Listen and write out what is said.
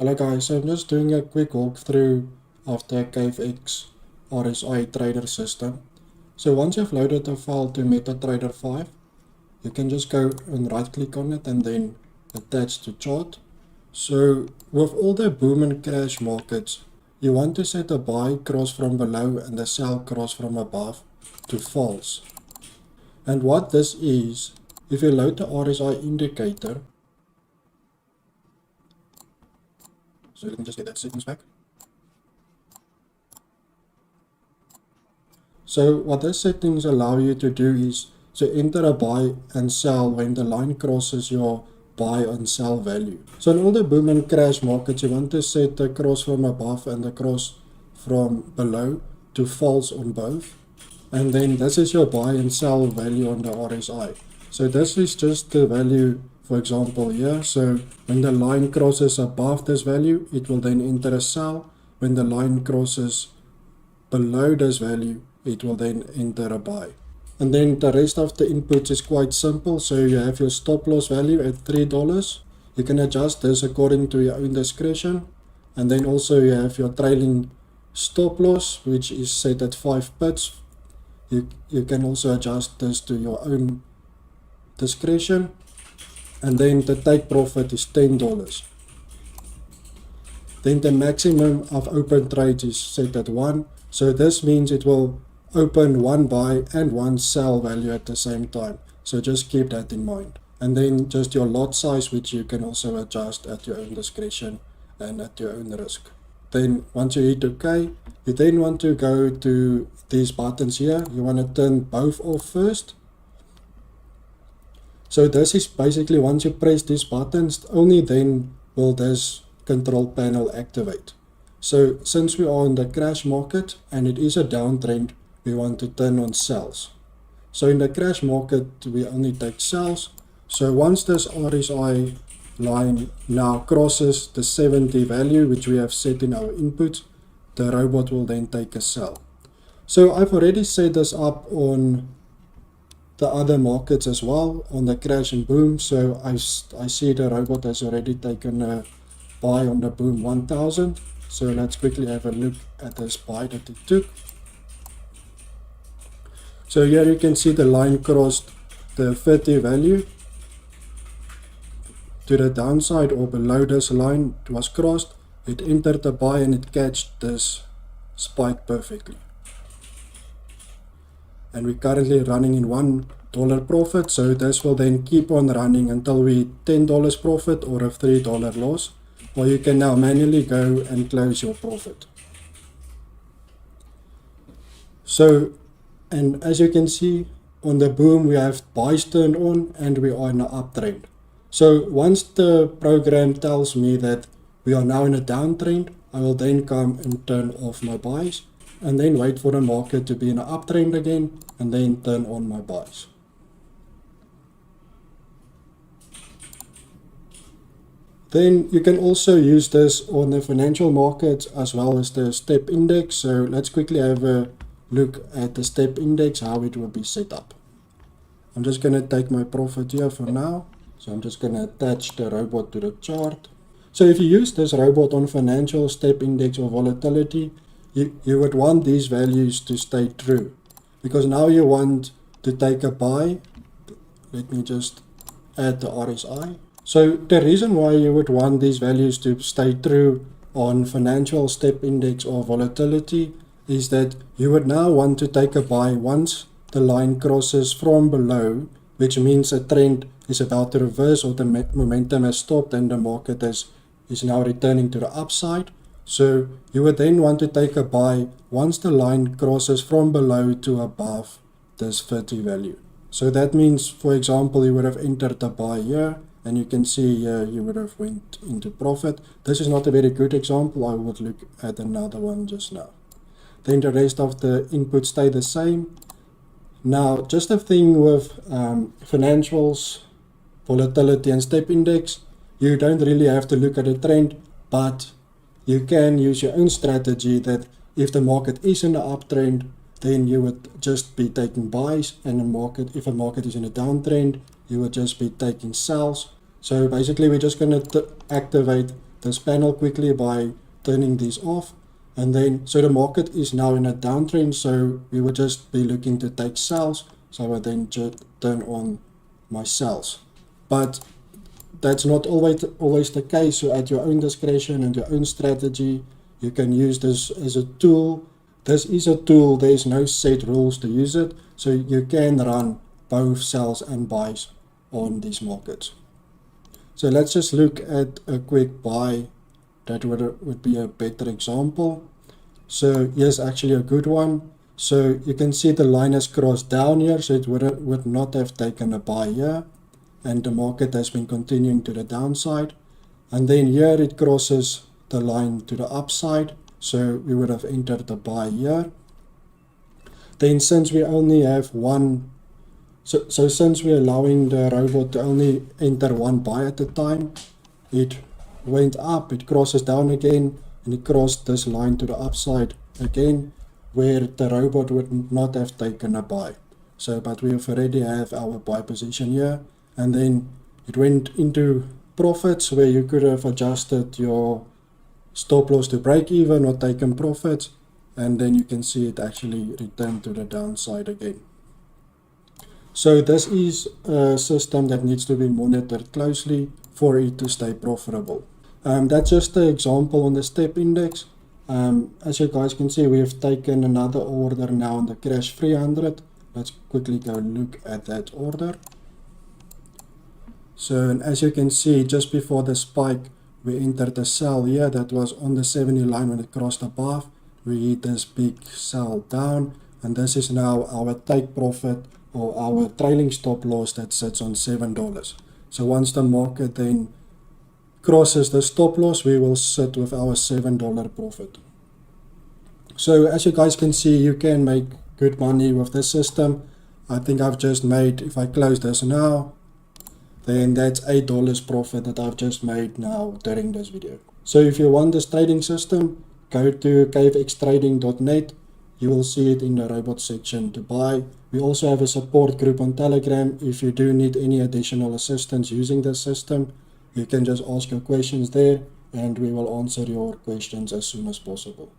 Hello guys, so I'm just doing a quick walkthrough of the KFX RSI Trader System. So once you've loaded the file to MetaTrader 5, you can just go and right click on it and then attach to chart. So with all the boom and crash markets, you want to set a buy cross from below and a sell cross from above to false. And what this is, if you load the RSI indicator, so let me just get that settings back. So what these settings allow you to do is to enter a buy and sell when the line crosses your buy and sell value. So in all the boom and crash markets, you want to set the cross from above and the cross from below to false on both. And then this is your buy and sell value on the RSI. So this is just the value, for example, here. So when the line crosses above this value, it will then enter a sell. When the line crosses below this value, it will then enter a buy. And then the rest of the inputs is quite simple. So you have your stop loss value at $3. You can adjust this according to your own discretion. And then also you have your trailing stop loss, which is set at 5 pips. You can also adjust this to your own discretion. And then the take profit is $10. Then the maximum of open trades is set at 1. So this means it will open one buy and one sell value at the same time. So just keep that in mind. And then just your lot size, which you can also adjust at your own discretion and at your own risk. Then once you hit OK, you then want to go to these buttons here. You want to turn both off first. So this is basically once you press these buttons, only then will this control panel activate. So since we are in the crash market and it is a downtrend, we want to turn on sells. So in the crash market, we only take sells. So once this RSI line now crosses the 70 value, which we have set in our input, the robot will then take a sell. So I've already set this up on the other markets as well, on the crash and boom. So I see the robot has already taken a buy on the boom 1000. So let's quickly have a look at this buy that it took. So here you can see the line crossed the 30 value to the downside or below this line. It was crossed, it entered the buy and it catched this spike perfectly. And we're currently running in $1 profit, so this will then keep on running until we $10 profit or a $3 loss. Or you can now manually go and close your profit. So, and as you can see on the boom, we have buys turned on and we are in an uptrend. So once the program tells me that we are now in a downtrend, I will then come and turn off my buys and then wait for the market to be in an uptrend again and then turn on my buys. Then you can also use this on the financial markets as well as the step index. So let's quickly have a look at the step index, how it will be set up. I'm just going to take my profit here for now. So I'm just going to attach the robot to the chart. So if you use this robot on financial, step index or volatility, you would want these values to stay true. Because now you want to take a buy. Let me just add the RSI. So the reason why you would want these values to stay true on financial, step index or volatility is that you would now want to take a buy once the line crosses from below, which means a trend is about to reverse or the momentum has stopped and the market is now returning to the upside. So you would then want to take a buy once the line crosses from below to above this 30 value. So that means, for example, you would have entered the buy here. And you can see here you would have went into profit. This is not a very good example. I would look at another one just now. Then the rest of the inputs stay the same. Now, just a thing with financials, volatility and step index, you don't really have to look at a trend, but you can use your own strategy that if the market is in the uptrend, then you would just be taking buys, and if a market is in a downtrend, you would just be taking sells. So basically we're just going to activate this panel quickly by turning these off. And then, so the market is now in a downtrend, so we would just be looking to take sells. So I would then just turn on my sells. But that's not always the case. So at your own discretion and your own strategy, you can use this as a tool. This is a tool, there is no set rules to use it. So you can run both sells and buys on these markets. So let's just look at a quick buy. That would be a better example. So here's actually a good one. So you can see the line has crossed down here, so it would not have taken a buy here. And the market has been continuing to the downside. And then here it crosses the line to the upside, so we would have entered the buy here. Then since we only have one, so since we're allowing the robot to only enter one buy at a time, it went up, it crosses down again, and it crossed this line to the upside again, where the robot would not have taken a buy. So, but we already have our buy position here, and then it went into profits where you could have adjusted your stop loss to break even or taken profits, and then you can see it actually returned to the downside again. So this is a system that needs to be monitored closely for it to stay profitable. That's just an example on the step index. As you guys can see, we have taken another order now on the crash 300. Let's quickly go look at that order. So, and as you can see, just before the spike, we entered a sell here that was on the 70 line. When it crossed above, we hit this big sell down, and this is now our take profit or our trailing stop loss that sits on $7. So once the market then crosses the stop loss, we will sit with our $7 profit. So as you guys can see, you can make good money with this system. I think I've just made, if I close this now, then that's $8 profit that I've just made now during this video. So if you want this trading system, go to kfxtrading.net. You will see it in the robot section to buy. We also have a support group on Telegram. If you do need any additional assistance using this system, you can just ask your questions there, and we will answer your questions as soon as possible.